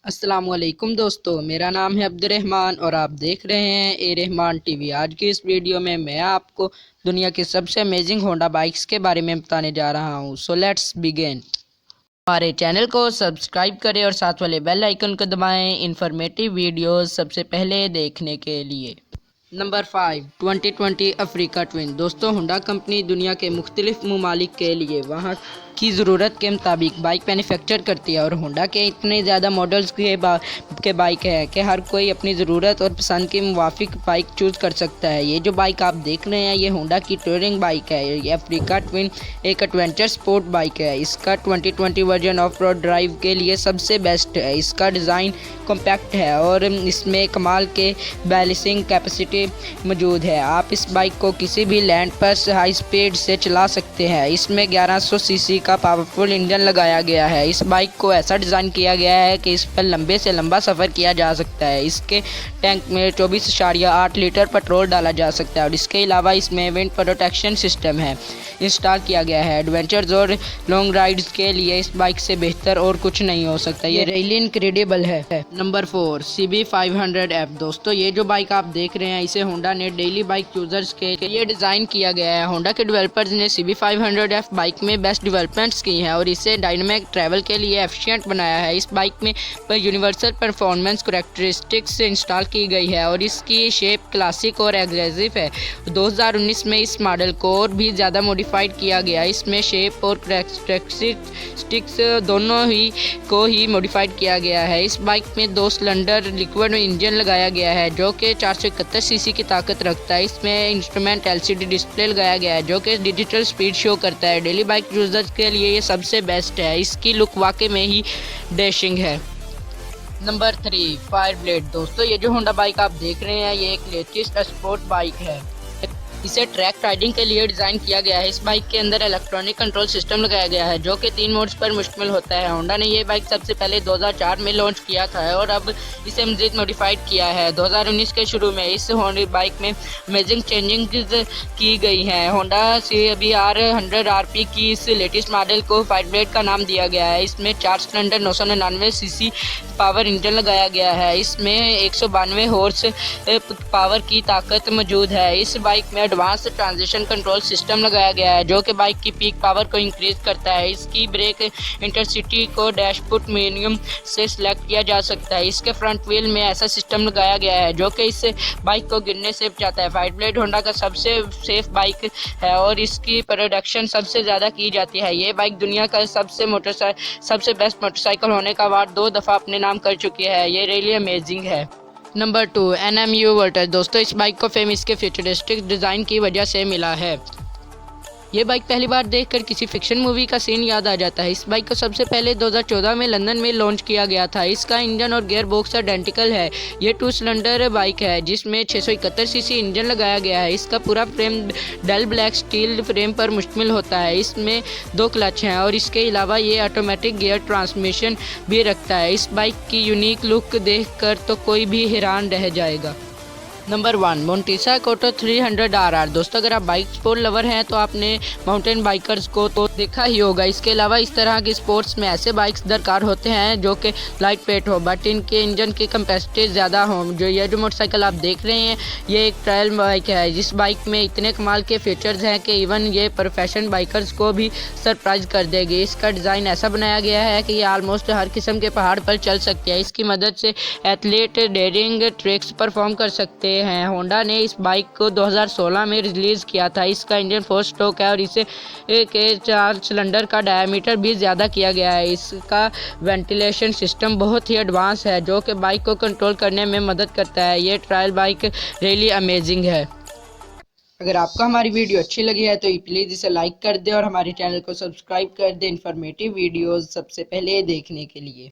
अस्सलामुअलैकुम दोस्तों, मेरा नाम है अब्दुर्रहमान और आप देख रहे हैं ए रहमान टीवी। आज की इस वीडियो में मैं आपको दुनिया की सबसे अमेजिंग होंडा बाइक्स के बारे में बताने जा रहा हूं। So let's begin. हमारे चैनल को सब्सक्राइब करें और साथ वाले बेल आइकन को दबाएं इंफॉर्मेटिव वीडियोस सबसे पहले देखने के लिए। Number 5, 2020 Africa twin. दोस्तों, होंडा कंपनी दुनिया के मुख्तलिफ ममालिक के लिए वहाँ की ज़रूरत के मुताबिक बाइक मैन्युफैक्चर करती है और होंडा के इतने ज़्यादा मॉडल्स के बाइक है कि हर कोई अपनी ज़रूरत और पसंद के मुवाफिक बाइक चूज़ कर सकता है। ये जो बाइक आप देख रहे हैं ये होंडा की टूरिंग बाइक है। ये अफ्रीका ट्विन एक एडवेंचर स्पोर्ट बाइक है। इसका 2020 वर्जन ऑफ रोड ड्राइव के लिए सबसे बेस्ट है। इसका डिज़ाइन कॉम्पैक्ट है और इसमें कमाल के बैलेंसिंग कैपेसिटी मौजूद है। आप इस बाइक को किसी भी लैंड पर हाई स्पीड से चला सकते हैं। इसमें 1100 सीसी का पावरफुल इंजन लगाया गया है। इस बाइक को ऐसा डिज़ाइन किया गया है कि इस पर लंबे से लंबा सफ़र किया जा सकता है। इसके टैंक में 24.8 लीटर पेट्रोल डाला जा सकता है और इसके अलावा इसमें विंड प्रोटेक्शन सिस्टम है इंस्टॉल किया गया है। एडवेंचर्स और लॉन्ग राइड्स के लिए इस बाइक से बेहतर और कुछ नहीं हो सकता। ये रियली इनक्रेडिबल है। Number 4, CB500F। दोस्तों, ये जो बाइक आप देख रहे हैं इसे होंडा ने डेली बाइक यूजर्स के लिए डिज़ाइन किया गया है। होंडा के डेवलपर्स ने CB500F बाइक में बेस्ट डेवलपमेंट्स की हैं और इसे डायनामिक ट्रैवल के लिए एफिशिएंट बनाया है। इस बाइक में यूनिवर्सल परफॉर्मेंस करैक्टरिस्टिक्स इंस्टॉल की गई है और इसकी शेप क्लासिक और एग्रेसिव है। 2019 में इस मॉडल को और भी ज़्यादा मॉडिफाइड किया गया। इसमें शेप और करैक्टरिस्टिक्स दोनों को ही मॉडिफाइड किया गया है। इस बाइक में 2 सिलेंडर लिक्विड इंजन लगाया गया है जो कि 471 सीसी की ताकत रखता है। इसमें इंस्ट्रूमेंट LCD डिस्प्ले लगाया गया है जो कि डिजिटल स्पीड शो करता है। डेली बाइक यूजर्स के लिए ये सबसे बेस्ट है। इसकी लुक वाकई में ही डैशिंग है। Number 3, Fireblade. दोस्तों, ये जो होंडा बाइक आप देख रहे हैं ये एक लेटेस्ट स्पोर्ट बाइक है। इसे ट्रैक राइडिंग के लिए डिज़ाइन किया गया है। इस बाइक के अंदर इलेक्ट्रॉनिक कंट्रोल सिस्टम लगाया गया है जो कि 3 मोड्स पर मुश्तमिल होता है। होंडा ने ये बाइक सबसे पहले 2004 में लॉन्च किया था और अब इसे मज़ीद मॉडिफाइड किया है। 2019 के शुरू में इस होंडा बाइक में अमेजिंग चेंजिंग की गई हैं। होंडा CBR 100 RP की इस लेटेस्ट मॉडल को फायरब्लेड का नाम दिया गया है। इसमें 4 सिलेंडर 999 सीसी पावर इंजन लगाया गया है। इसमें 192 हॉर्स पावर की ताकत मौजूद है। इस बाइक में एडवांस ट्रांजिशन कंट्रोल सिस्टम लगाया गया है जो कि बाइक की पीक पावर को इंक्रीज करता है। इसकी ब्रेक इंटेंसिटी को डैशबोर्ड मेन्यू से सिलेक्ट किया जा सकता है। इसके फ्रंट व्हील में ऐसा सिस्टम लगाया गया है जो कि इस बाइक को गिरने से बचाता है। फायरब्लेड होंडा का सबसे सेफ बाइक है और इसकी प्रोडक्शन सबसे ज़्यादा की जाती है। ये बाइक दुनिया का सबसे बेस्ट मोटरसाइकिल होने का अवार्ड 2 दफ़ा अपने नाम कर चुकी है। ये रियली अमेजिंग है। Number 2, NMU Virtus. दोस्तों, इस बाइक को फेम इसके फ्यूचरिस्टिक डिज़ाइन की वजह से मिला है। ये बाइक पहली बार देखकर किसी फिक्शन मूवी का सीन याद आ जाता है। इस बाइक को सबसे पहले 2014 में लंदन में लॉन्च किया गया था। इसका इंजन और गियर बॉक्स आइडेंटिकल है। ये 2 सिलेंडर बाइक है जिसमें 671 सीसी इंजन लगाया गया है। इसका पूरा फ्रेम डल ब्लैक स्टील फ्रेम पर मुश्तमिल होता है। इसमें 2 क्लच हैं और इसके अलावा ये ऑटोमेटिक गियर ट्रांसमिशन भी रखता है। इस बाइक की यूनिक लुक देखकर तो कोई भी हैरान रह जाएगा। नंबर 1, मोंटेसा कोटो 300 RR। दोस्तों, अगर आप बाइक स्पोर्ट लवर हैं तो आपने माउंटेन बाइकर्स को तो देखा ही होगा। इसके अलावा इस तरह के स्पोर्ट्स में ऐसे बाइक्स दरकार होते हैं जो कि लाइट वेट हो बट इनके इंजन की कैपेसिटी ज़्यादा हो। ये जो मोटरसाइकिल आप देख रहे हैं ये एक ट्रायल बाइक है। जिस बाइक में इतने कमाल के फीचर्स हैं कि इवन ये प्रोफेशनल बाइकर्स को भी सरप्राइज कर देगी। इसका डिज़ाइन ऐसा बनाया गया है कि ये आलमोस्ट हर किस्म के पहाड़ पर चल सकती है। इसकी मदद से एथलीट डेयरिंग ट्रिक्स परफॉर्म कर सकते हैं। होंडा ने इस बाइक को 2016 में रिलीज़ किया था। इसका इंजन 4 स्ट्रोक है और इसे के 4 सिलेंडर का डायमीटर भी ज़्यादा किया गया है। इसका वेंटिलेशन सिस्टम बहुत ही एडवांस है जो कि बाइक को कंट्रोल करने में मदद करता है। ये ट्रायल बाइक रियली अमेजिंग है। अगर आपको हमारी वीडियो अच्छी लगी है तो प्लीज़ इसे लाइक कर दें और हमारे चैनल को सब्सक्राइब कर दें इंफॉर्मेटिव वीडियोस सबसे पहले देखने के लिए।